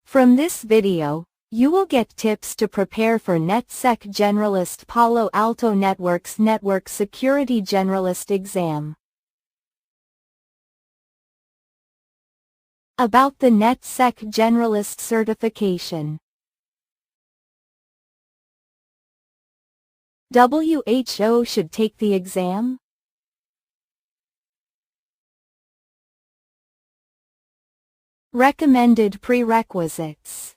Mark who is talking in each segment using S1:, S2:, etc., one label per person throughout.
S1: From this video, you will get tips to prepare for NetSec-Generalist Palo Alto Network's Network Security Generalist exam. About the NetSec-Generalist certification. WHO should take the exam? Recommended prerequisites.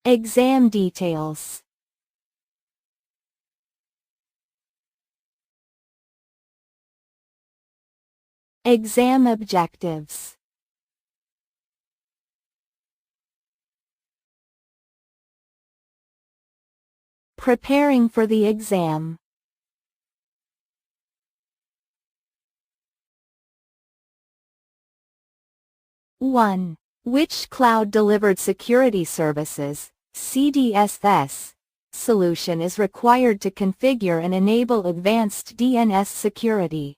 S1: Exam details. Exam objectives. Preparing for the exam. One. Which cloud-delivered security services, CDSS, solution is required to configure and enable advanced DNS security?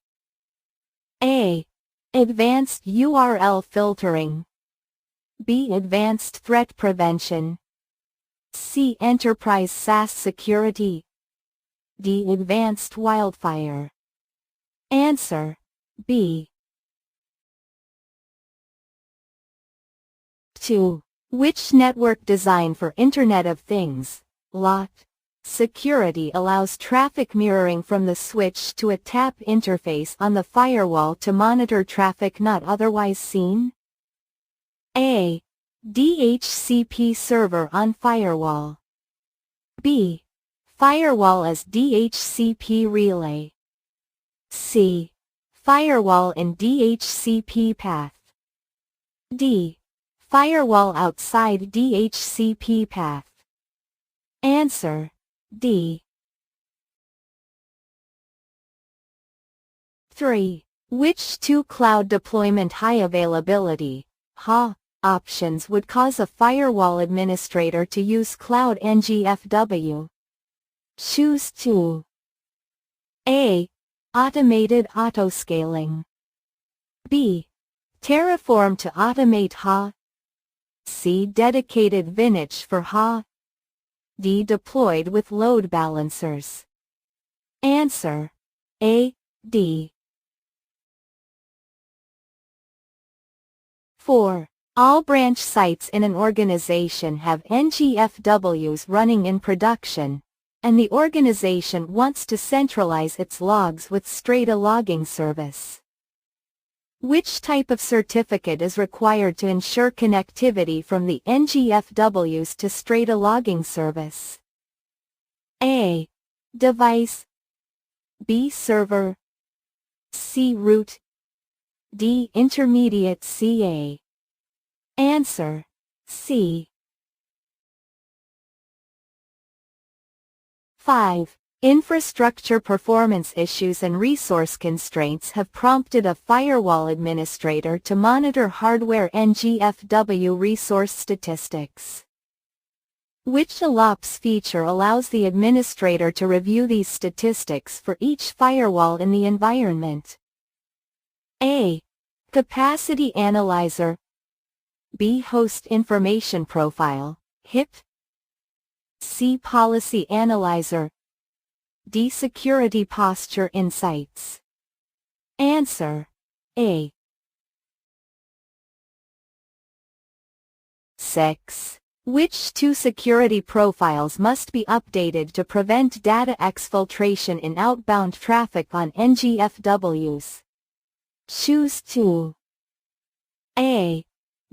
S1: A. Advanced URL filtering. B. Advanced threat prevention. C. Enterprise SaaS security. D. Advanced wildfire. Answer: B. 2. Which network design for Internet of Things, LOT, security allows traffic mirroring from the switch to a tap interface on the firewall to monitor traffic not otherwise seen? A. DHCP server on firewall. B. Firewall as DHCP relay. C. Firewall in DHCP path. D. Firewall outside DHCP path. Answer: D. 3. Which two cloud deployment high availability HA options would cause a firewall administrator to use Cloud NGFW? Choose 2. A. Automated autoscaling. B. Terraform to automate HA. C. Dedicated VNH for HA. D. Deployed with load balancers. Answer: A. D. 4. All branch sites in an organization have NGFWs running in production, and the organization wants to centralize its logs with Strata logging service. Which type of certificate is required to ensure connectivity from the NGFWs to Strata logging service? A. Device. B. Server. C. Root. D. Intermediate CA. Answer: C. 5. Infrastructure performance issues and resource constraints have prompted a firewall administrator to monitor hardware NGFW resource statistics. Which ALOPS feature allows the administrator to review these statistics for each firewall in the environment? A. Capacity Analyzer. B. Host Information Profile, HIP. C. Policy Analyzer. D. Security Posture Insights. Answer: A. 6. Which two security profiles must be updated to prevent data exfiltration in outbound traffic on NGFWs? Choose 2. A.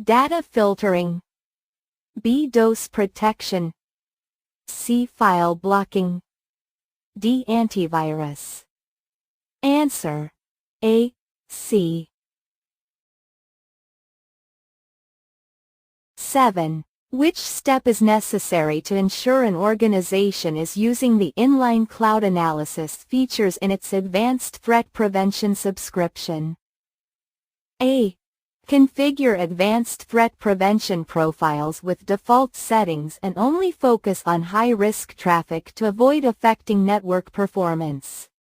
S1: Data filtering. B. DOS protection. C. File blocking. D. Antivirus. Answer: A. C. 7. Which step is necessary to ensure an organization is using the inline cloud analysis features in its advanced threat prevention subscription? A. Configure advanced threat prevention profiles with default settings and only focus on high-risk traffic to avoid affecting network performance.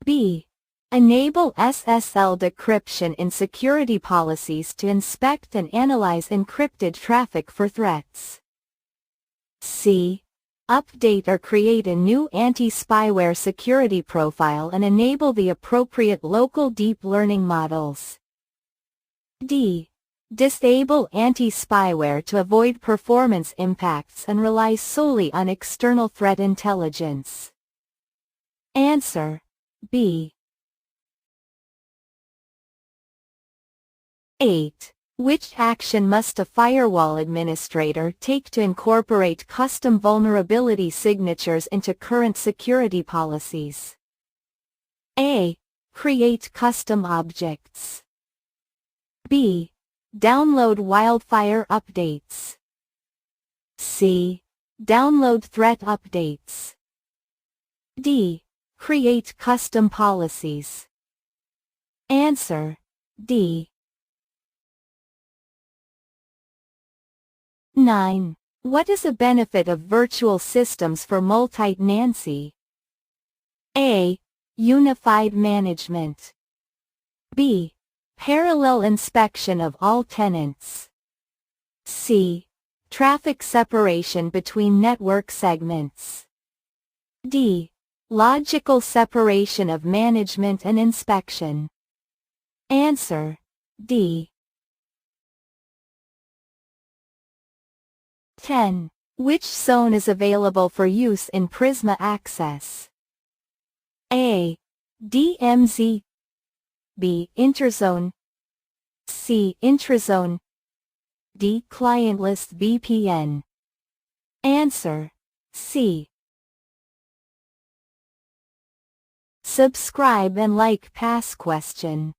S1: B. Enable SSL decryption in security policies to inspect and analyze encrypted traffic for threats. C. Update or create a new anti-spyware security profile and enable the appropriate local deep learning models. D. Disable anti-spyware to avoid performance impacts and rely solely on external threat intelligence. Answer: B. 8. Which action must a firewall administrator take to incorporate custom vulnerability signatures into current security policies? A. Create custom objects. B. Download wildfire updates. C. Download threat updates. D. Create custom policies. Answer: D. 9. What is a benefit of virtual systems for multi-tenancy? A. Unified management. B. Parallel inspection of all tenants. C. Traffic separation between network segments. D. Logical separation of management and inspection. Answer: D. 10. Which zone is available for use in Prisma Access? A. DMZ. B. Interzone. C. Intrazone. D. Clientless VPN. Answer: C. Subscribe and like past question.